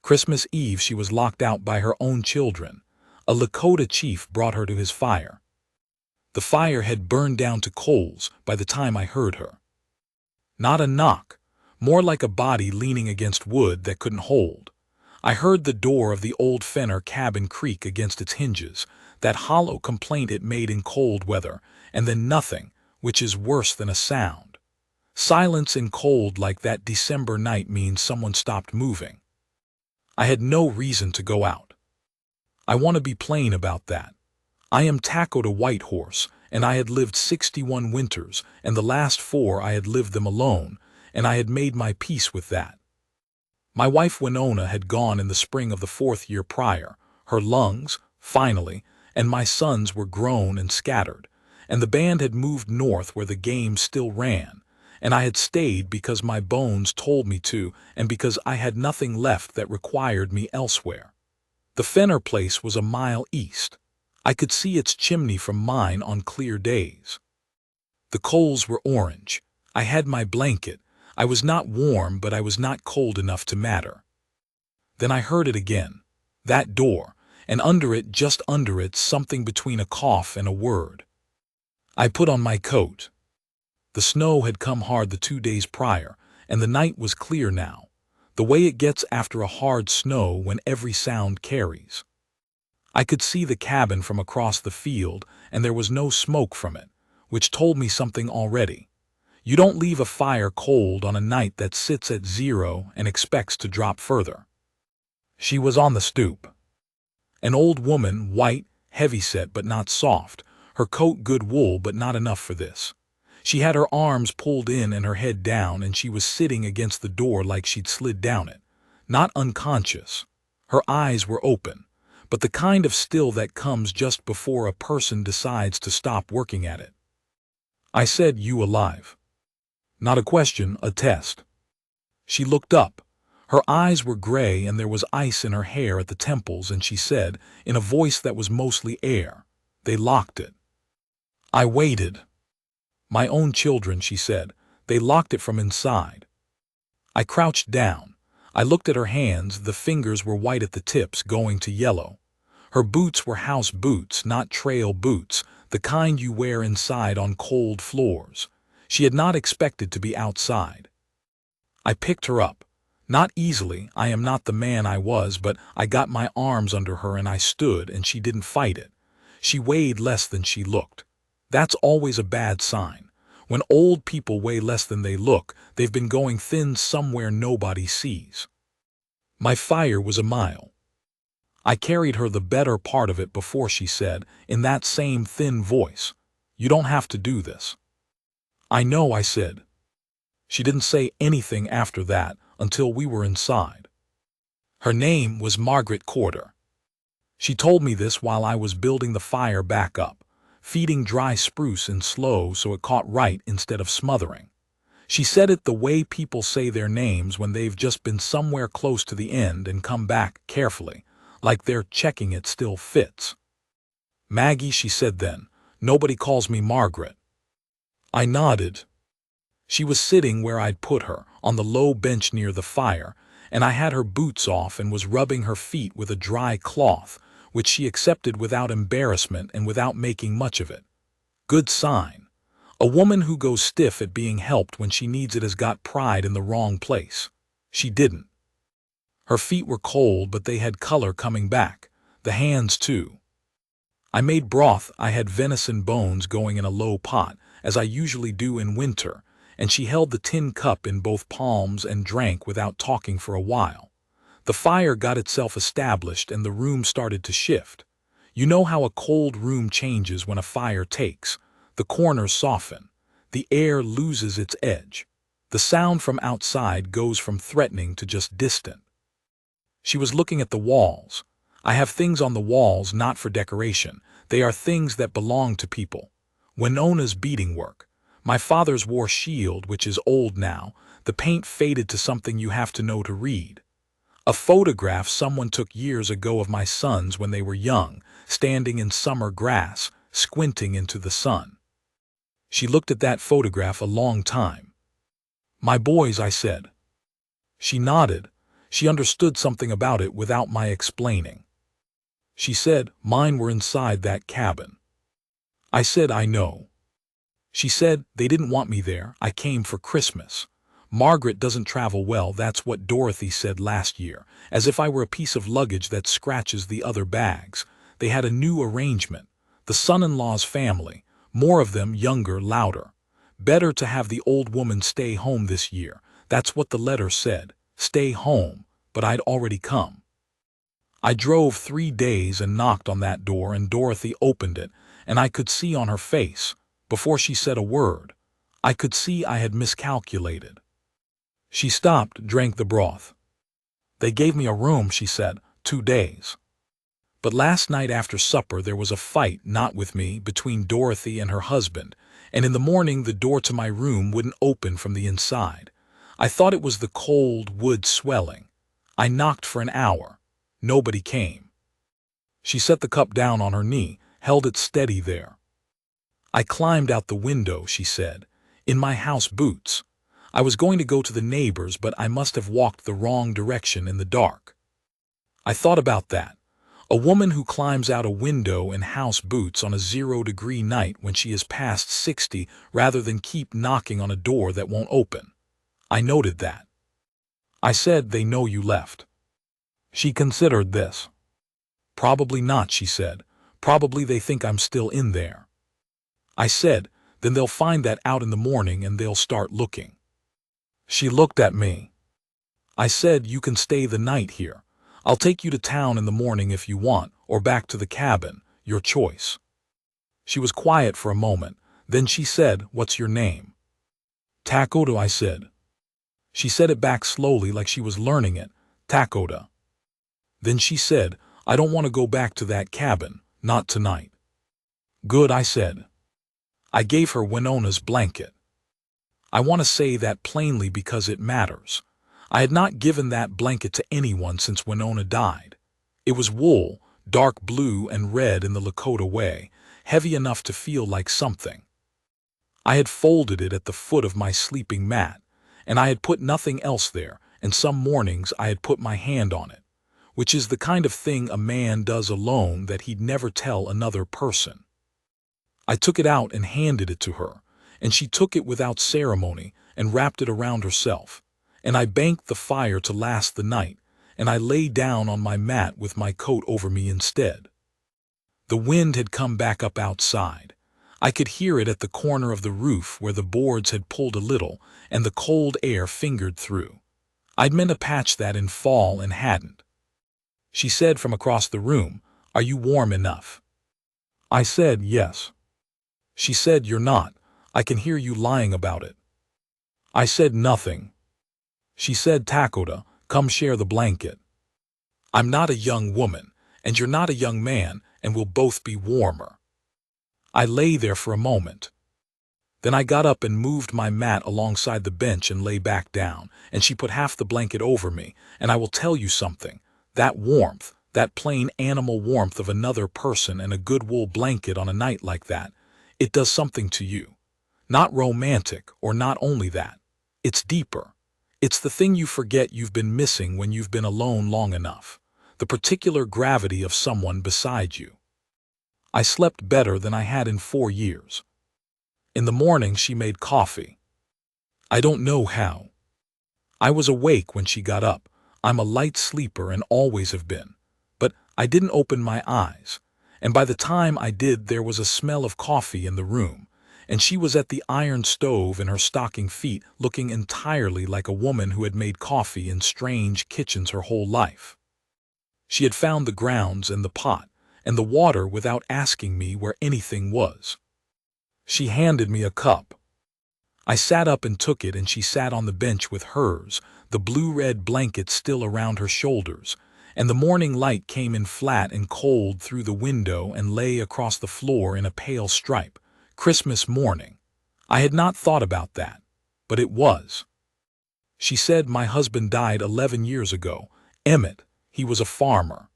Christmas Eve she was locked out by her own children. A Lakota chief brought her to his fire. The fire had burned down to coals by the time I heard her. Not a knock, more like a body leaning against wood that couldn't hold. I heard the door of the old Fenner cabin creak against its hinges, that hollow complaint it made in cold weather, and then nothing, which is worse than a sound. Silence in cold like that December night means someone stopped moving. I had no reason to go out. I want to be plain about that. I am Taco to White Horse, and I had lived 61 winters, and the last 4 I had lived them alone, and I had made my peace with that. My wife Winona had gone in the spring of the 4th year prior, her lungs, finally, and my sons were grown and scattered, and the band had moved north where the game still ran, and I had stayed because my bones told me to and because I had nothing left that required me elsewhere. The Fenner place was a mile east. I could see its chimney from mine on clear days. The coals were orange. I had my blanket. I was not warm, but I was not cold enough to matter. Then I heard it again. That door, and under it, just under it, something between a cough and a word. I put on my coat. The snow had come hard the 2 days prior, and the night was clear now, the way it gets after a hard snow when every sound carries. I could see the cabin from across the field, and there was no smoke from it, which told me something already. You don't leave a fire cold on a night that sits at 0 and expects to drop further. She was on the stoop. An old woman, white, heavy-set but not soft, her coat good wool but not enough for this. She had her arms pulled in and her head down, and she was sitting against the door like she'd slid down it. Not unconscious. Her eyes were open, but the kind of still that comes just before a person decides to stop working at it. I said, "You alive?" Not a question, a test. She looked up. Her eyes were gray and there was ice in her hair at the temples, and she said, in a voice that was mostly air, "They locked it." I waited. "My own children," she said. "They locked it from inside." I crouched down. I looked at her hands. The fingers were white at the tips, going to yellow. Her boots were house boots, not trail boots, the kind you wear inside on cold floors. She had not expected to be outside. I picked her up. Not easily, I am not the man I was, but I got my arms under her and I stood, and she didn't fight it. She weighed less than she looked. That's always a bad sign. When old people weigh less than they look, they've been going thin somewhere nobody sees. My fire was a mile. I carried her the better part of it before she said, in that same thin voice, "You don't have to do this." "I know," I said. She didn't say anything after that until we were inside. Her name was Margaret Corder. She told me this while I was building the fire back up, feeding dry spruce in slow so it caught right instead of smothering. She said it the way people say their names when they've just been somewhere close to the end and come back carefully, like they're checking it still fits. "Maggie," she said then. "Nobody calls me Margaret." I nodded. She was sitting where I'd put her, on the low bench near the fire, and I had her boots off and was rubbing her feet with a dry cloth, which she accepted without embarrassment and without making much of it. Good sign. A woman who goes stiff at being helped when she needs it has got pride in the wrong place. She didn't. Her feet were cold, but they had color coming back. The hands, too. I made broth. I had venison bones going in a low pot, as I usually do in winter, and she held the tin cup in both palms and drank without talking for a while. The fire got itself established and the room started to shift. You know how a cold room changes when a fire takes. The corners soften. The air loses its edge. The sound from outside goes from threatening to just distant. She was looking at the walls. I have things on the walls not for decoration. They are things that belong to people. Winona's beading work. My father's war shield, which is old now. The paint faded to something you have to know to read. A photograph someone took years ago of my sons when they were young, standing in summer grass, squinting into the sun. She looked at that photograph a long time. "My boys," I said. She nodded. She understood something about it without my explaining. She said, "Mine were inside that cabin." I said, "I know." She said, "They didn't want me there. I came for Christmas. Margaret doesn't travel well, that's what Dorothy said last year, as if I were a piece of luggage that scratches the other bags. They had a new arrangement. The son-in-law's family, more of them, younger, louder. Better to have the old woman stay home this year. That's what the letter said. Stay home, but I'd already come. I drove 3 days and knocked on that door, and Dorothy opened it, and I could see on her face, before she said a word, I could see I had miscalculated. She stopped, drank the broth. "They gave me a room," she said, 2 days. But last night after supper there was a fight, not with me, between Dorothy and her husband, and in the morning the door to my room wouldn't open from the inside. I thought it was the cold wood swelling. I knocked for an hour. Nobody came. She set the cup down on her knee, held it steady there. "I climbed out the window," she said, "in my house boots. I was going to go to the neighbors, but I must have walked the wrong direction in the dark." I thought about that. A woman who climbs out a window in house boots on a 0-degree night when she is past 60 rather than keep knocking on a door that won't open. I noted that. I said, "They know you left." She considered this. "Probably not," she said. "Probably they think I'm still in there." I said, "Then they'll find that out in the morning and they'll start looking." She looked at me. I said, "You can stay the night here. I'll take you to town in the morning if you want, or back to the cabin, your choice." She was quiet for a moment. Then she said, "What's your name?" "Lakota," I said. She said it back slowly like she was learning it. "Lakota." Then she said, "I don't want to go back to that cabin, not tonight." "Good," I said. I gave her Winona's blanket. I want to say that plainly because it matters. I had not given that blanket to anyone since Winona died. It was wool, dark blue and red in the Lakota way, heavy enough to feel like something. I had folded it at the foot of my sleeping mat, and I had put nothing else there, and some mornings I had put my hand on it, which is the kind of thing a man does alone that he'd never tell another person. I took it out and handed it to her, and she took it without ceremony and wrapped it around herself, and I banked the fire to last the night, and I lay down on my mat with my coat over me instead. The wind had come back up outside. I could hear it at the corner of the roof where the boards had pulled a little, and the cold air fingered through. I'd meant to patch that in fall and hadn't. She said from across the room, "Are you warm enough?" I said, "Yes." She said, "You're not. I can hear you lying about it." I said nothing. She said, "Lakota, come share the blanket. I'm not a young woman, and you're not a young man, and we'll both be warmer." I lay there for a moment. Then I got up and moved my mat alongside the bench and lay back down, and she put half the blanket over me, and I will tell you something. That warmth, that plain animal warmth of another person and a good wool blanket on a night like that, it does something to you. Not romantic, or not only that. It's deeper. It's the thing you forget you've been missing when you've been alone long enough. The particular gravity of someone beside you. I slept better than I had in 4 years. In the morning she made coffee. I don't know how. I was awake when she got up. I'm a light sleeper and always have been. But I didn't open my eyes. And by the time I did there was a smell of coffee in the room. And she was at the iron stove in her stocking feet, looking entirely like a woman who had made coffee in strange kitchens her whole life. She had found the grounds and the pot, and the water without asking me where anything was. She handed me a cup. I sat up and took it, and she sat on the bench with hers, the blue-red blanket still around her shoulders, and the morning light came in flat and cold through the window and lay across the floor in a pale stripe. Christmas morning. I had not thought about that, but it was. She said, "My husband died 11 years ago. Emmett, he was a farmer.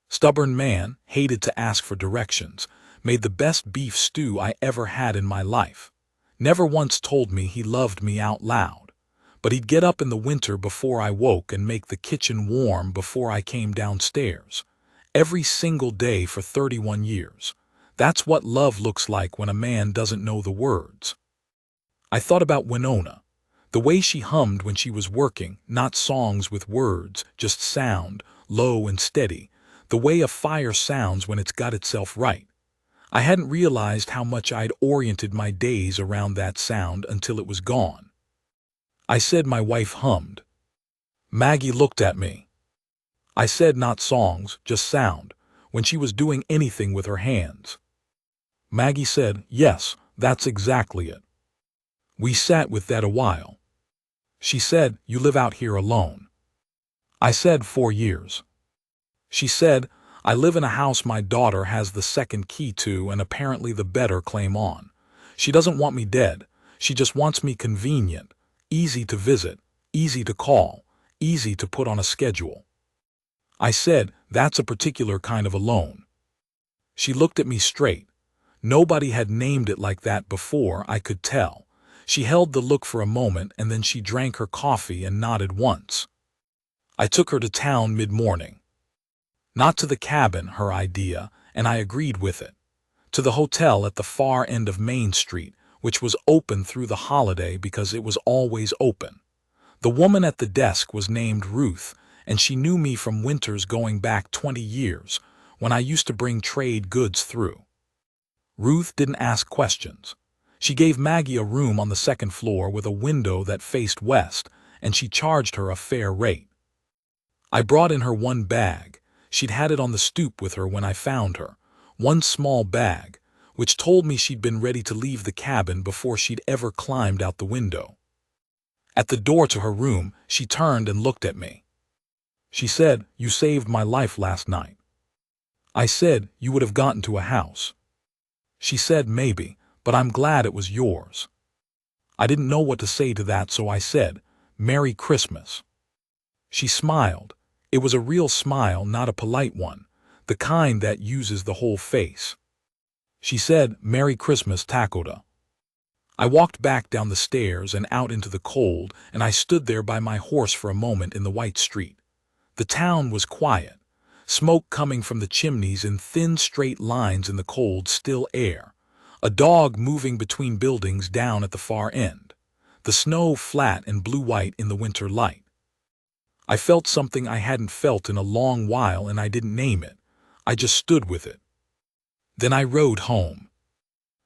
Stubborn man, hated to ask for directions, made the best beef stew I ever had in my life. Never once told me he loved me out loud. but he'd get up in the winter before I woke and make the kitchen warm before I came downstairs. Every single day for 31 years. That's what love looks like when a man doesn't know the words. I thought about Winona. The way she hummed when she was working, not songs with words, just sound, low and steady. The way a fire sounds when it's got itself right. I hadn't realized how much I'd oriented my days around that sound until it was gone. I said my wife hummed. Maggie looked at me. I said not songs, just sound, when she was doing anything with her hands. Maggie said, yes, that's exactly it. We sat with that a while. She said, you live out here alone. I said 4 years. She said, I live in a house my daughter has the second key to and apparently the better claim on. She doesn't want me dead. She just wants me convenient, easy to visit, easy to call, easy to put on a schedule. I said, that's a particular kind of alone. She looked at me straight. Nobody had named it like that before, I could tell. She held the look for a moment and then she drank her coffee and nodded once. I took her to town mid-morning. Not to the cabin, her idea, and I agreed with it. To the hotel at the far end of Main Street, which was open through the holiday because it was always open. The woman at the desk was named Ruth, and she knew me from winters going back 20 years, when I used to bring trade goods through. Ruth didn't ask questions. She gave Maggie a room on the second floor with a window that faced west, and she charged her a fair rate. I brought in her one bag. She'd had it on the stoop with her when I found her. One small bag, which told me she'd been ready to leave the cabin before she'd ever climbed out the window. At the door to her room, she turned and looked at me. She said, you saved my life last night. I said, you would have gotten to a house. She said, maybe, but I'm glad it was yours. I didn't know what to say to that, so I said, Merry Christmas. She smiled. It was a real smile, not a polite one, the kind that uses the whole face. She said, Merry Christmas, Lakota. I walked back down the stairs and out into the cold, and I stood there by my horse for a moment in the white street. The town was quiet, smoke coming from the chimneys in thin straight lines in the cold, still air. A dog moving between buildings down at the far end. The snow flat and blue-white in the winter light. I felt something I hadn't felt in a long while and I didn't name it. I just stood with it. Then I rode home.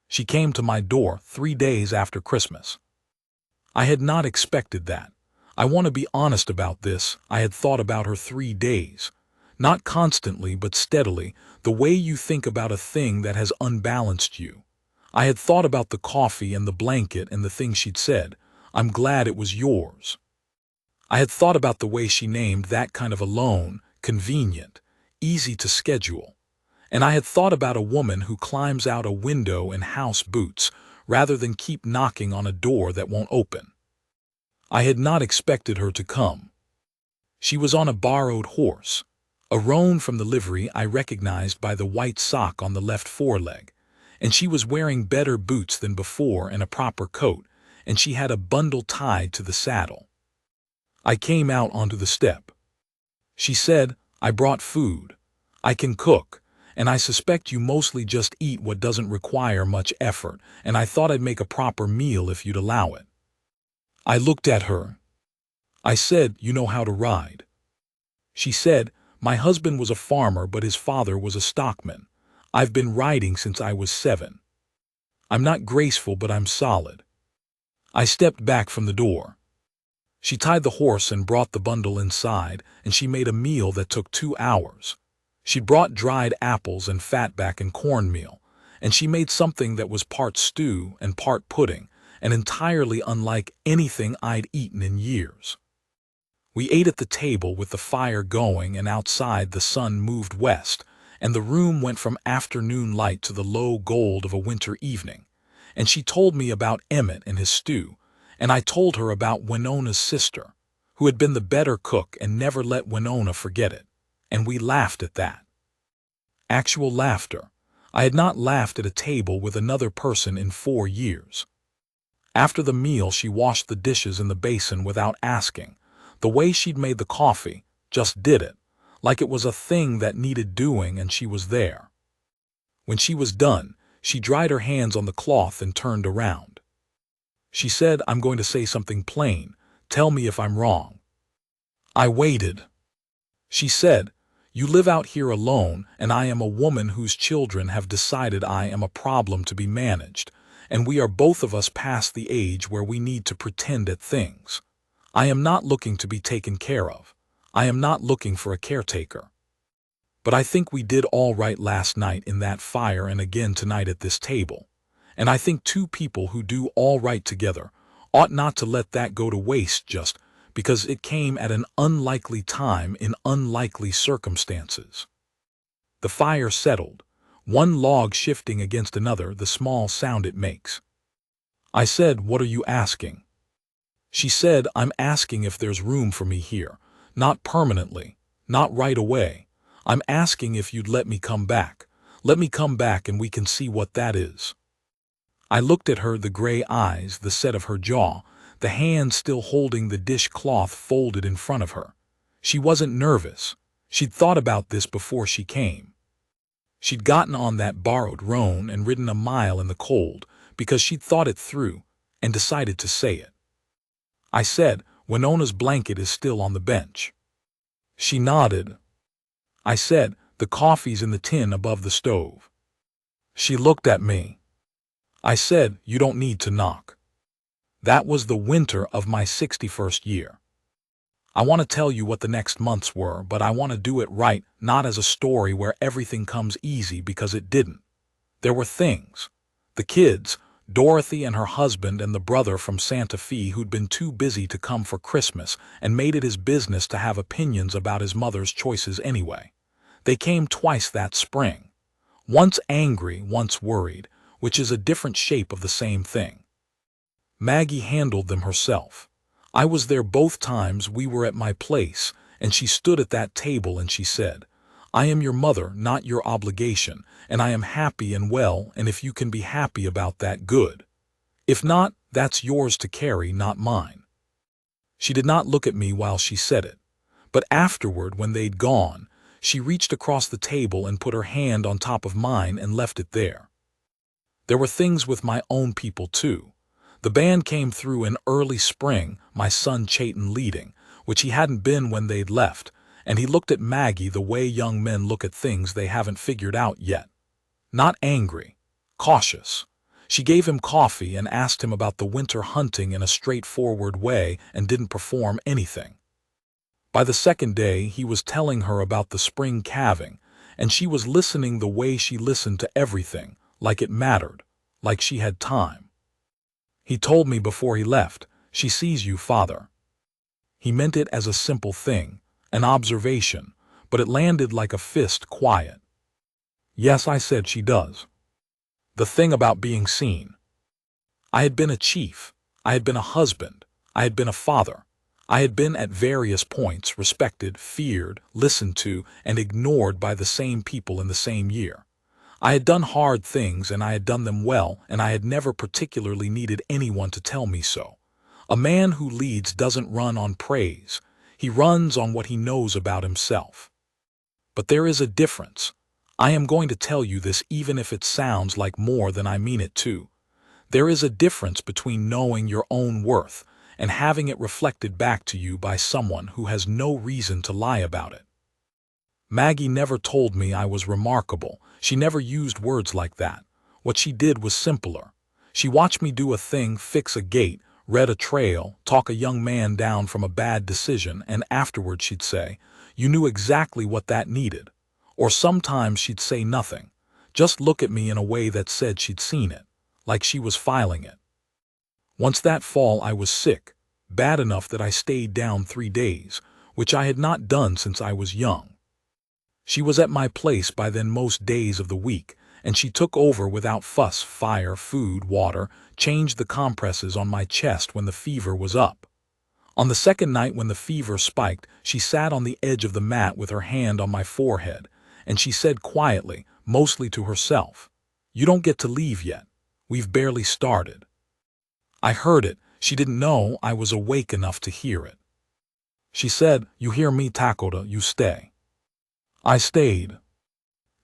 She came to my door 3 days after Christmas. I had not expected that. I want to be honest about this. I had thought about her 3 days. Not constantly, but steadily, the way you think about a thing that has unbalanced you. I had thought about the coffee and the blanket and the thing she'd said, I'm glad it was yours. I had thought about the way she named that kind of alone, convenient, easy to schedule. And I had thought about a woman who climbs out a window in house boots rather than keep knocking on a door that won't open. I had not expected her to come. She was on a borrowed horse, a roan from the livery I recognized by the white sock on the left foreleg, and she was wearing better boots than before and a proper coat, and she had a bundle tied to the saddle. I came out onto the step. She said, I brought food. I can cook, and I suspect you mostly just eat what doesn't require much effort, and I thought I'd make a proper meal if you'd allow it. I looked at her. I said, you know how to ride. She said, my husband was a farmer, but his father was a stockman. I've been riding since I was 7. I'm not graceful, but I'm solid. I stepped back from the door. She tied the horse and brought the bundle inside, and she made a meal that took 2 hours. She brought dried apples and fatback and cornmeal, and she made something that was part stew and part pudding, and entirely unlike anything I'd eaten in years. We ate at the table with the fire going, and outside the sun moved west, and the room went from afternoon light to the low gold of a winter evening. And she told me about Emmett and his stew, and I told her about Winona's sister, who had been the better cook and never let Winona forget it, and we laughed at that. Actual laughter. I had not laughed at a table with another person in 4 years. After the meal, she washed the dishes in the basin without asking. The way she'd made the coffee, just did it, like it was a thing that needed doing and she was there. When she was done, she dried her hands on the cloth and turned around. She said, "I'm going to say something plain. Tell me if I'm wrong." I waited. She said, "You live out here alone, and I am a woman whose children have decided I am a problem to be managed, and we are both of us past the age where we need to pretend at things. I am not looking to be taken care of. I am not looking for a caretaker. But I think we did all right last night in that fire and again tonight at this table. And I think two people who do all right together ought not to let that go to waste just because it came at an unlikely time in unlikely circumstances." The fire settled, one log shifting against another, the small sound it makes. I said, "What are you asking?" She said, "I'm asking if there's room for me here, not permanently, not right away. I'm asking if you'd let me come back. Let me come back and we can see what that is." I looked at her, the gray eyes, the set of her jaw, the hand still holding the dishcloth folded in front of her. She wasn't nervous. She'd thought about this before she came. She'd gotten on that borrowed roan and ridden a mile in the cold because she'd thought it through and decided to say it. I said, "Winona's blanket is still on the bench." She nodded. I said, "The coffee's in the tin above the stove." She looked at me. I said, "You don't need to knock." That was the winter of my 61st year. I want to tell you what the next months were, but I want to do it right, not as a story where everything comes easy, because it didn't. There were things. The kids, Dorothy and her husband and the brother from Santa Fe who'd been too busy to come for Christmas and made it his business to have opinions about his mother's choices anyway. They came twice that spring. Once angry, once worried, which is a different shape of the same thing. Maggie handled them herself. I was there both times we were at my place, and she stood at that table and she said, "I am your mother, not your obligation, and I am happy and well, and if you can be happy about that, good. If not, that's yours to carry, not mine." She did not look at me while she said it, but afterward, when they'd gone, she reached across the table and put her hand on top of mine and left it there. There were things with my own people too. The band came through in early spring, my son Chayton leading, which he hadn't been when they'd left, and he looked at Maggie the way young men look at things they haven't figured out yet. Not angry, cautious. She gave him coffee and asked him about the winter hunting in a straightforward way and didn't perform anything. By the second day, he was telling her about the spring calving, and she was listening the way she listened to everything, like it mattered, like she had time. He told me before he left, "She sees you, father." He meant it as a simple thing, an observation, but it landed like a fist, quiet. "Yes," I said, "she does." The thing about being seen. I had been a chief. I had been a husband. I had been a father. I had been at various points respected, feared, listened to, and ignored by the same people in the same year. I had done hard things and I had done them well, and I had never particularly needed anyone to tell me so. A man who leads doesn't run on praise. He runs on what he knows about himself. But there is a difference. I am going to tell you this even if it sounds like more than I mean it to. There is a difference between knowing your own worth and having it reflected back to you by someone who has no reason to lie about it. Maggie never told me I was remarkable. She never used words like that. What she did was simpler. She watched me do a thing, fix a gate, read a trail, talk a young man down from a bad decision, and afterward she'd say, "You knew exactly what that needed." Or sometimes she'd say nothing, just look at me in a way that said she'd seen it, like she was filing it. Once that fall I was sick, bad enough that I stayed down 3 days, which I had not done since I was young. She was at my place by then most days of the week, and she took over without fuss, fire, food, water, changed the compresses on my chest when the fever was up. On the second night when the fever spiked, she sat on the edge of the mat with her hand on my forehead, and she said quietly, mostly to herself, "You don't get to leave yet. We've barely started." I heard it. She didn't know I was awake enough to hear it. She said, "You hear me, Lakota, you stay." I stayed.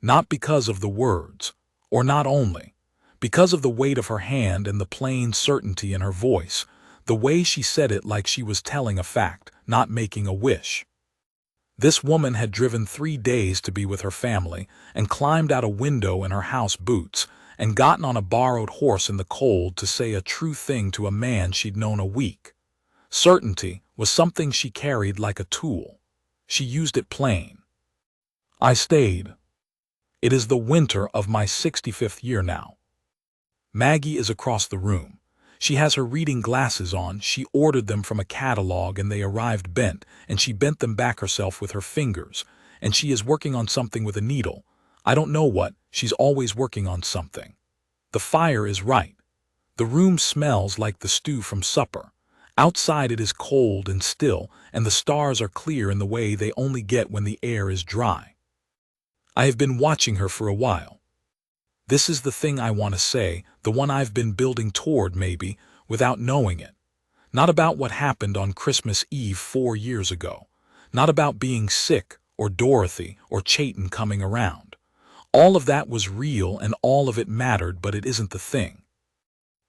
Not because of the words, or not only, because of the weight of her hand and the plain certainty in her voice, the way she said it like she was telling a fact, not making a wish. This woman had driven 3 days to be with her family and climbed out a window in her house boots and gotten on a borrowed horse in the cold to say a true thing to a man she'd known a week. Certainty was something she carried like a tool. She used it plain. I stayed. It is the winter of my 65th year now. Maggie is across the room. She has her reading glasses on. She ordered them from a catalog and they arrived bent, and she bent them back herself with her fingers, and she is working on something with a needle. I don't know what, she's always working on something. The fire is right. The room smells like the stew from supper. Outside it is cold and still, and the stars are clear in the way they only get when the air is dry. I have been watching her for a while. This is the thing I want to say, the one I've been building toward maybe, without knowing it. Not about what happened on Christmas Eve 4 years ago. Not about being sick, or Dorothy, or Chayton coming around. All of that was real and all of it mattered, but it isn't the thing.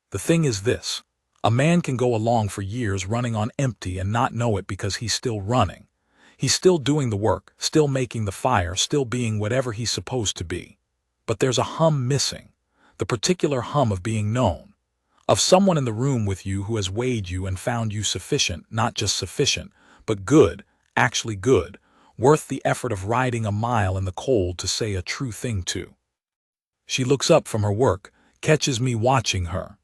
The thing is this. A man can go along for years running on empty and not know it because he's still running. He's still doing the work, still making the fire, still being whatever he's supposed to be. But there's a hum missing, the particular hum of being known, of someone in the room with you who has weighed you and found you sufficient, not just sufficient, but good, actually good, worth the effort of riding a mile in the cold to say a true thing to. She looks up from her work, catches me watching her.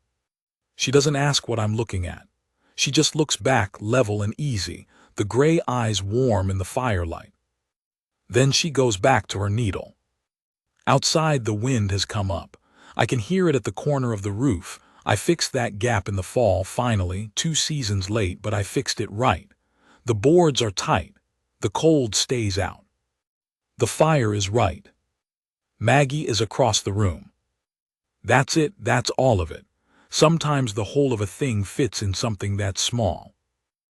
She doesn't ask what I'm looking at. She just looks back, level and easy, the gray eyes warm in the firelight. Then she goes back to her needle. Outside the wind has come up. I can hear it at the corner of the roof. I fixed that gap in the fall finally, 2 seasons late, but I fixed it right. The boards are tight. The cold stays out. The fire is right. Maggie is across the room. That's it, that's all of it. Sometimes the whole of a thing fits in something that small.